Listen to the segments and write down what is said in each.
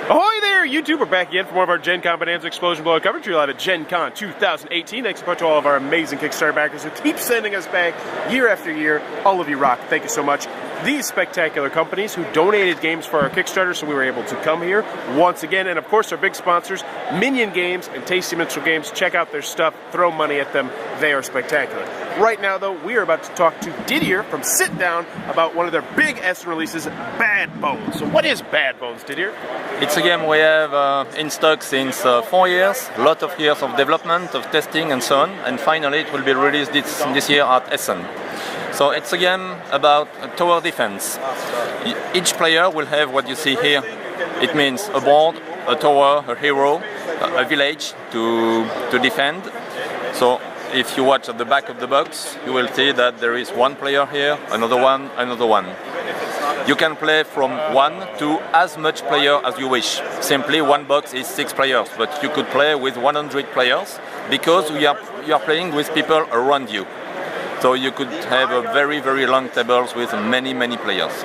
Ahoy there, YouTube! We're back again for more of our Gencon Bonanza Explosion Blowout coverage. We're live at Gencon 2018. Thanks so much to all of our amazing Kickstarter backers who keep sending us back year after year. All of you rock. Thank you so much. These spectacular companies who donated games for our Kickstarter, so we were able to come here once again. And of course, our big sponsors, Minion Games and Tasty Minstrel Games. Check out their stuff. Throw money at them. They are spectacular. Right now, though, we are about to talk to Didier from Sit Down about one of their big S releases, Bad Bones. So what is Bad Bones, Didier? It's a game we have in stock since 4 years, a lot of years of development, of testing and so on, and finally it will be released this year at Essen. So it's a game about tower defense. Each player will have what you see here. It means a board, a tower, a hero, a village to defend. So if you watch at the back of the box, you will see that there is one player here, another one, another one. You can play from 1 to as much player as you wish. Simply one box is 6 players, but you could play with 100 players because you are playing with people around you. So you could have a very long tables with many players.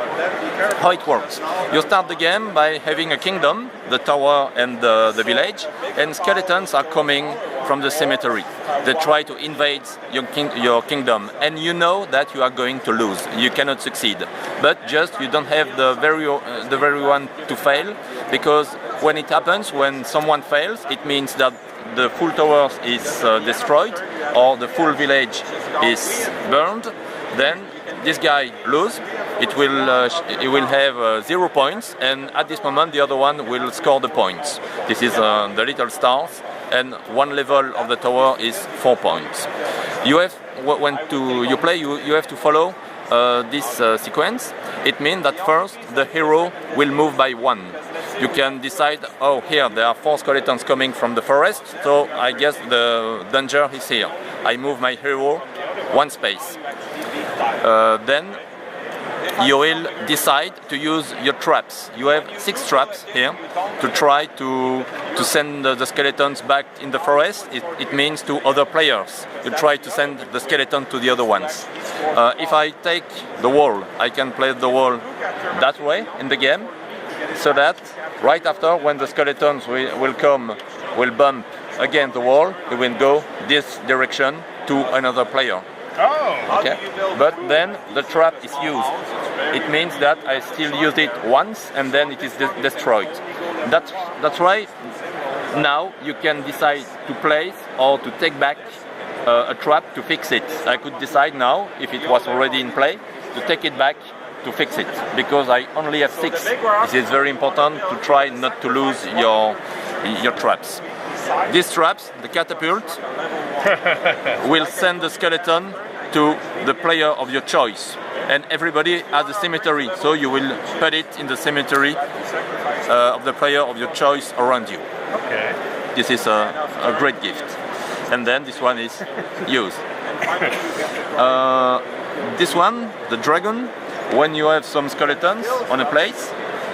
How it works? You start the game by having a kingdom, the tower and the village, and skeletons are coming from the cemetery. They try to invade your kingdom, and you know that you are going to lose. You cannot succeed. But just you don't have the very one to fail, because when it happens, when someone fails, it means that the full tower is destroyed or the full village is burned. Then this guy loses. He will have 0 points, and at this moment the other one will score the points. This is the little stars, and one level of the tower is 4 points. You have when you play, you have to follow this sequence. It means that first the hero will move by 1. You can decide, oh, here there are 4 skeletons coming from the forest, so I guess the danger is here. I move my hero 1 space. Then you will decide to use your traps. You have 6 traps here to try to send the skeletons back in the forest. It means to other players. You try to send the skeleton to the other ones. If I take the wall, I can play the wall that way in the game, so that right after, when the skeletons will bump against the wall, it will go this direction to another player. Oh! Okay. But then the trap is used. It means that I still use it once and then it is destroyed. That's why now you can decide to place or to take back a trap to fix it. I could decide now, if it was already in play, to take it back to fix it, because I only have 6. This is very important to try not to lose your traps. These traps, the catapult, will send the skeleton to the player of your choice, and everybody has a cemetery, so you will put it in the cemetery of the player of your choice around you. Okay. This is a great gift. And then this one is used. This one, the dragon, when you have some skeletons on a place,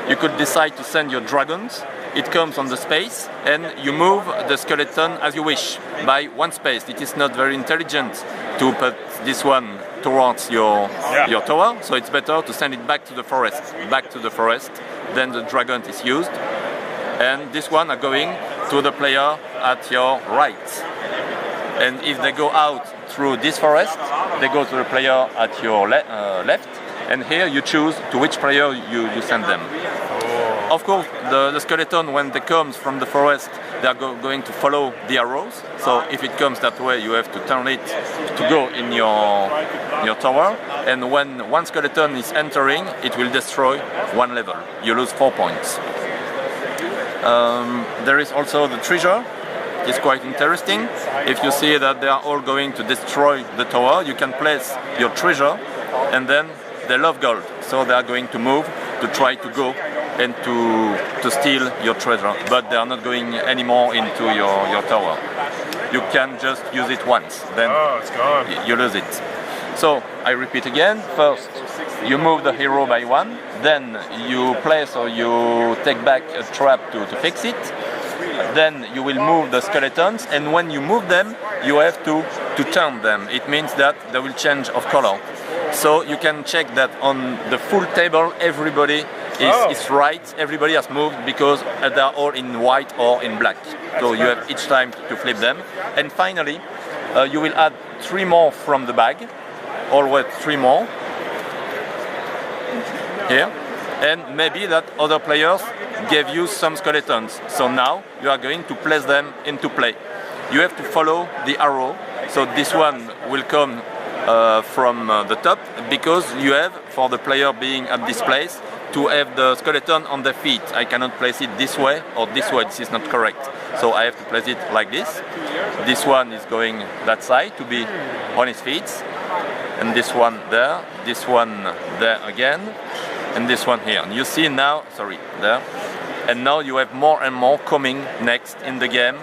you could decide to send your dragons. It comes on the space, and you move the skeleton as you wish by 1 space. It is not very intelligent to put this one towards your tower, so it's better to send it back to the forest. Then the dragon is used, and this one are going to the player at your right. And if they go out through this forest, they go to the player at your left. And here you choose to which player you send them. Oh. Of course, the skeleton, when they come from the forest, they are going to follow the arrows. So if it comes that way, you have to turn it to go in your tower. And when one skeleton is entering, it will destroy 1 level. You lose 4 points. There is also the treasure. It's quite interesting. If you see that they are all going to destroy the tower, you can place your treasure, and then they love gold, so they are going to move to try to go and to steal your treasure, but they are not going anymore into your tower. You can just use it once, then it's gone. You lose it. So I repeat again. First, you move the hero by 1, then you place or you take back a trap to fix it. Then you will move the skeletons, and when you move them, you have to turn them. It means that they will change of color. So you can check that on the full table everybody is right. Everybody has moved because they are all in white or in black. So you have each time to flip them. And finally, you will add 3 more from the bag, always 3 more here. And maybe that other players gave you some skeletons. So now you are going to place them into play. You have to follow the arrow. So this one will come from the top, because you have, for the player being at this place, to have the skeleton on the feet. I cannot place it this way or this way. This is not correct. So I have to place it like this. This one is going that side to be on his feet. And this one there. This one there again. And this one here. And you see now, sorry, there. And now you have more and more coming next in the game.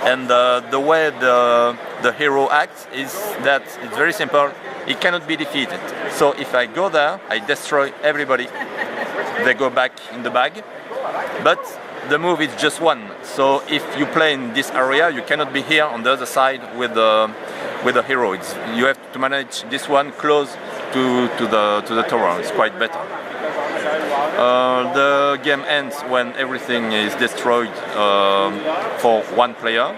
And the way the hero acts is that it's very simple. He cannot be defeated. So if I go there, I destroy everybody. They go back in the bag. But the move is just one. So if you play in this area, you cannot be here on the other side with the hero. You have to manage this one close to the tower. It's quite better. The game ends when everything is destroyed for one player,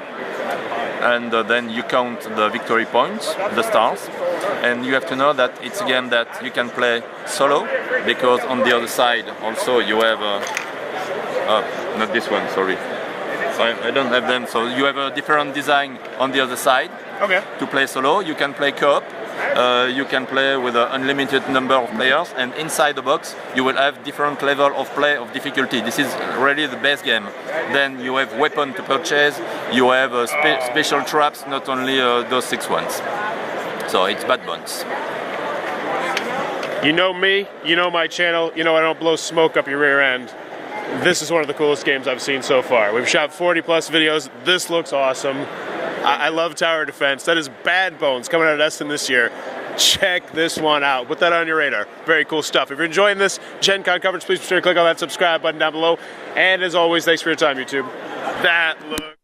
and then you count the victory points, the stars, and you have to know that it's a game that you can play solo, because on the other side also you have not this one, sorry, I don't have them, so you have a different design on the other side. Okay. To play solo. You can play co-op. You can play with an unlimited number of players, and inside the box you will have different level of play of difficulty. This is really the best game. Then you have weapon to purchase, you have special traps, not only those 6 ones. So it's Bad Bones. You know me, you know my channel, you know I don't blow smoke up your rear end. This is one of the coolest games I've seen so far. We've shot 40 plus videos. This looks awesome. I love tower defense. That is Bad Bones coming out of Essen this year. Check this one out. Put that on your radar. Very cool stuff. If you're enjoying this Gen Con coverage, please be sure to click on that subscribe button down below. And as always, thanks for your time, YouTube. That looks